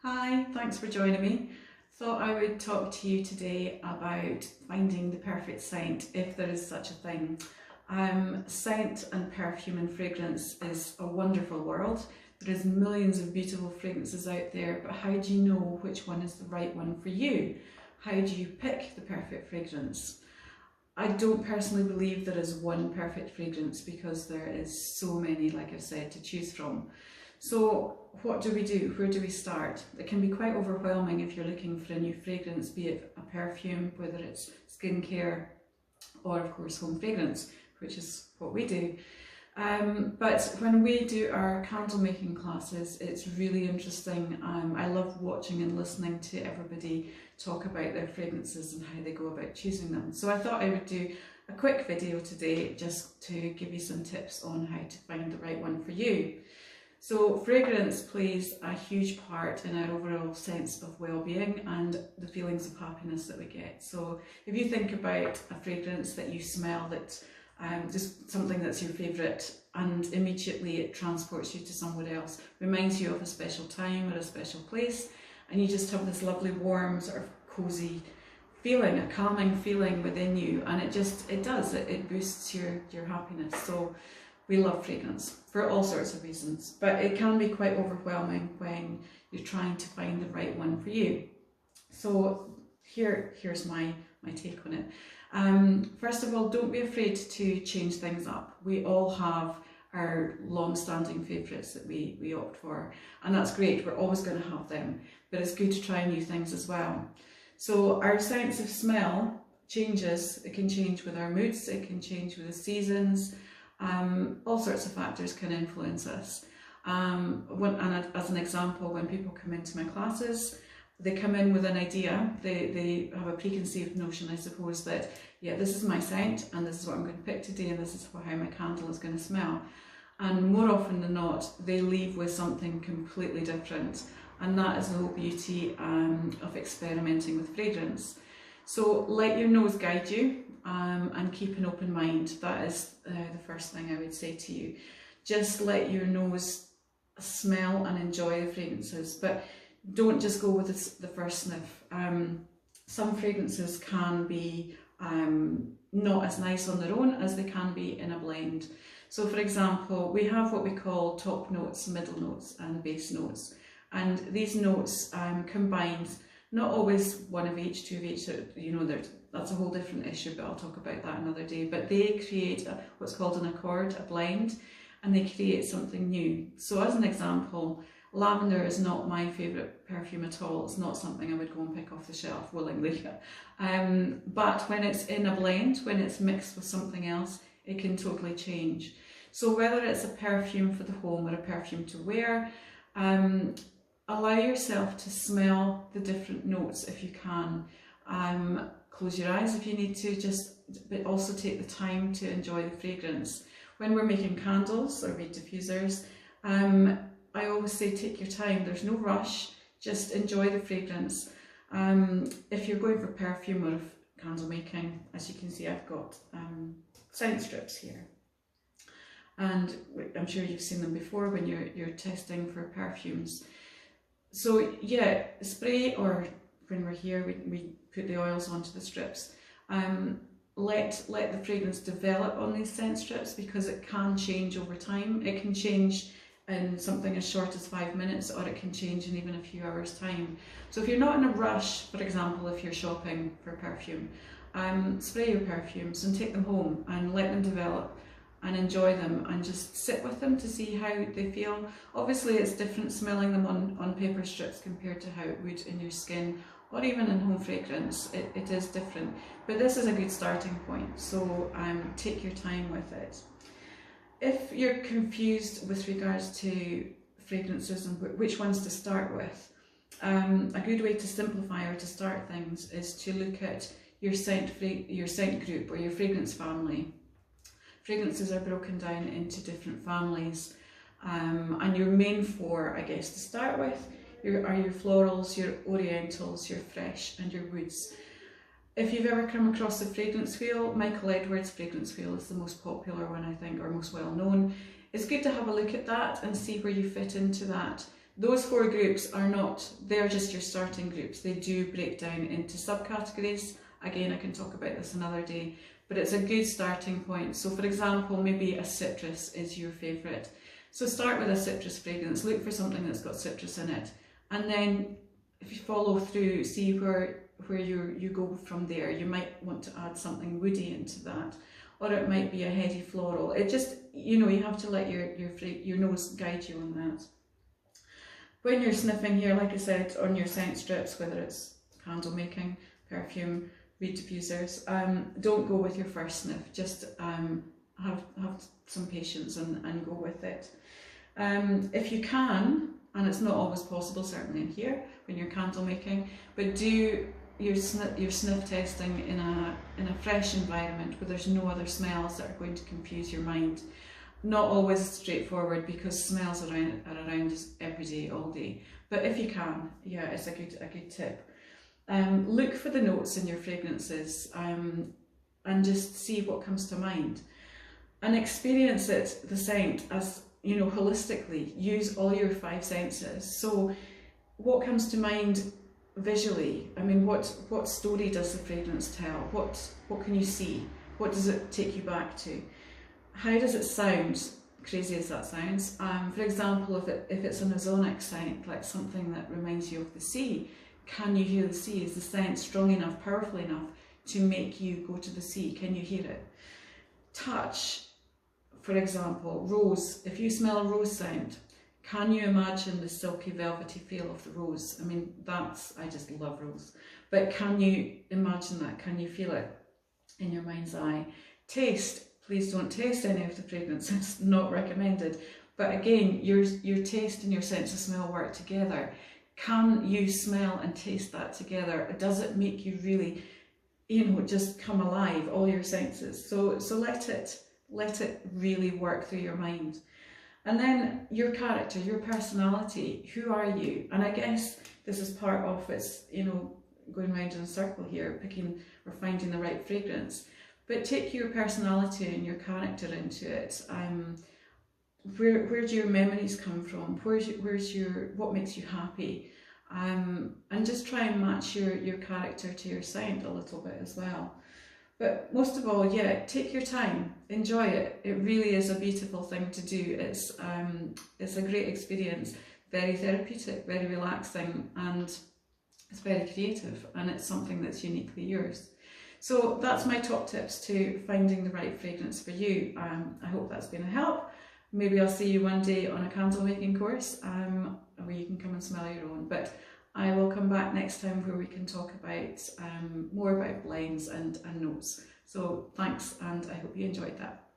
Hi, thanks for joining me. Thought I would talk to you today about finding the perfect scent, if there is such a thing. Scent and perfume and fragrance is a wonderful world. There is millions of beautiful fragrances out there, but how do you know which one is the right one for you? How do you pick the perfect fragrance? I don't personally believe there is one perfect fragrance because there is so many, like I've said, to choose from. So what do we do? Where do we start? It can be quite overwhelming if you're looking for a new fragrance, be it a perfume, whether it's skincare, or of course home fragrance, which is what we do. But when we do our candle making classes, it's really interesting. I love watching and listening to everybody talk about their fragrances and how they go about choosing them. So I thought I would do a quick video today just to give you some tips on how to find the right one for you. So fragrance plays a huge part in our overall sense of well-being and the feelings of happiness that we get. So if you think about a fragrance that you smell that just something that's your favourite, and immediately it transports you to somewhere else, reminds you of a special time or a special place, and you just have this lovely warm sort of cosy feeling, a calming feeling within you, and it boosts your happiness. So we love fragrance for all sorts of reasons, but it can be quite overwhelming when you're trying to find the right one for you. So here's my take on it. First of all, don't be afraid to change things up. We all have our long-standing favourites that we opt for, and that's great. We're always going to have them, but it's good to try new things as well. So our sense of smell changes. It can change with our moods, it can change with the seasons. All sorts of factors can influence us. As an example, when people come into my classes, they come in with an idea. They have a preconceived notion, I suppose, that yeah, this is my scent and this is what I'm going to pick today and this is how my candle is going to smell. And more often than not, they leave with something completely different. And that is the whole beauty of experimenting with fragrance. So let your nose guide you. And keep an open mind. That is the first thing I would say to you. Just let your nose smell and enjoy the fragrances, but don't just go with the first sniff. Some fragrances can be not as nice on their own as they can be in a blend. So for example, we have what we call top notes, middle notes and base notes, and these notes combined, not always one of each, two of each, that's a whole different issue, but I'll talk about that another day. But they create what's called an accord, a blend, and they create something new. So as an example, lavender is not my favourite perfume at all. It's not something I would go and pick off the shelf willingly. But when it's in a blend, when it's mixed with something else, it can totally change. So whether it's a perfume for the home or a perfume to wear, allow yourself to smell the different notes if you can. Close your eyes if you need to, but also take the time to enjoy the fragrance. When we're making candles or weed diffusers, I always say take your time. There's no rush, just enjoy the fragrance. If you're going for perfume or candle making, as you can see, I've got scent strips here. And I'm sure you've seen them before when you're testing for perfumes. So yeah, spray, or when we're here, we put the oils onto the strips. Let the fragrance develop on these scent strips, because it can change over time. It can change in something as short as 5 minutes, or it can change in even a few hours time. So if you're not in a rush, for example, if you're shopping for perfume, spray your perfumes and take them home and let them develop and enjoy them and just sit with them to see how they feel. Obviously it's different smelling them on paper strips compared to how it would in your skin, or even in home fragrance. It is different, but this is a good starting point, so take your time with it. If you're confused with regards to fragrances and which ones to start with, a good way to simplify or to start things is to look at your scent group or your fragrance family. Fragrances are broken down into different families, and your main four, I guess, to start with are your florals, your orientals, your fresh and your woods. If you've ever come across the fragrance wheel, Michael Edwards' fragrance wheel is the most popular one, I think, or most well known. It's good to have a look at that and see where you fit into that. Those 4 groups are not, they're just your starting groups. They do break down into subcategories. Again, I can talk about this another day, but it's a good starting point. So for example, maybe a citrus is your favourite. So start with a citrus fragrance, look for something that's got citrus in it. And then if you follow through, see where you go from there. You might want to add something woody into that, or it might be a heady floral. It just, you know, you have to let your nose guide you on that. When you're sniffing here, like I said, on your scent strips, whether it's candle making, perfume, reed diffusers, don't go with your first sniff. Just have some patience and go with it. If you can, and it's not always possible, certainly in here when you're candle making, but do your sniff testing in a fresh environment where there's no other smells that are going to confuse your mind. Not always straightforward because smells are around us every day, all day. But if you can, yeah, it's a good tip. Look for the notes in your fragrances and just see what comes to mind. And experience it, the scent, as, you know, holistically. Use all your 5 senses. So what comes to mind visually? I mean, what story does the fragrance tell? What can you see? What does it take you back to? How does it sound, crazy as that sounds? For example, if it's an ozonic scent, like something that reminds you of the sea, can you hear the sea? Is the scent strong enough, powerful enough to make you go to the sea? Can you hear it? Touch, for example, rose. If you smell a rose scent, can you imagine the silky velvety feel of the rose? I mean, I just love rose. But can you imagine that? Can you feel it in your mind's eye? Taste. Please don't taste any of the fragrance, it's not recommended. But again, your taste and your sense of smell work together. Can you smell and taste that together? Does it make you really, you know, just come alive, all your senses? So let it really work through your mind. And then your character, your personality, who are you? And I guess this is part of it's, you know, going round in a circle here, picking or finding the right fragrance. But take your personality and your character into it. Where do your memories come from? What makes you happy? And just try and match your character to your scent a little bit as well. But most of all, yeah, take your time, enjoy it. It really is a beautiful thing to do. It's a great experience, very therapeutic, very relaxing, and it's very creative, and it's something that's uniquely yours. So that's my top tips to finding the right fragrance for you. I hope that's been a help. Maybe I'll see you one day on a candle making course where you can come and smell your own. But I will come back next time where we can talk about more about blends and notes. So thanks, and I hope you enjoyed that.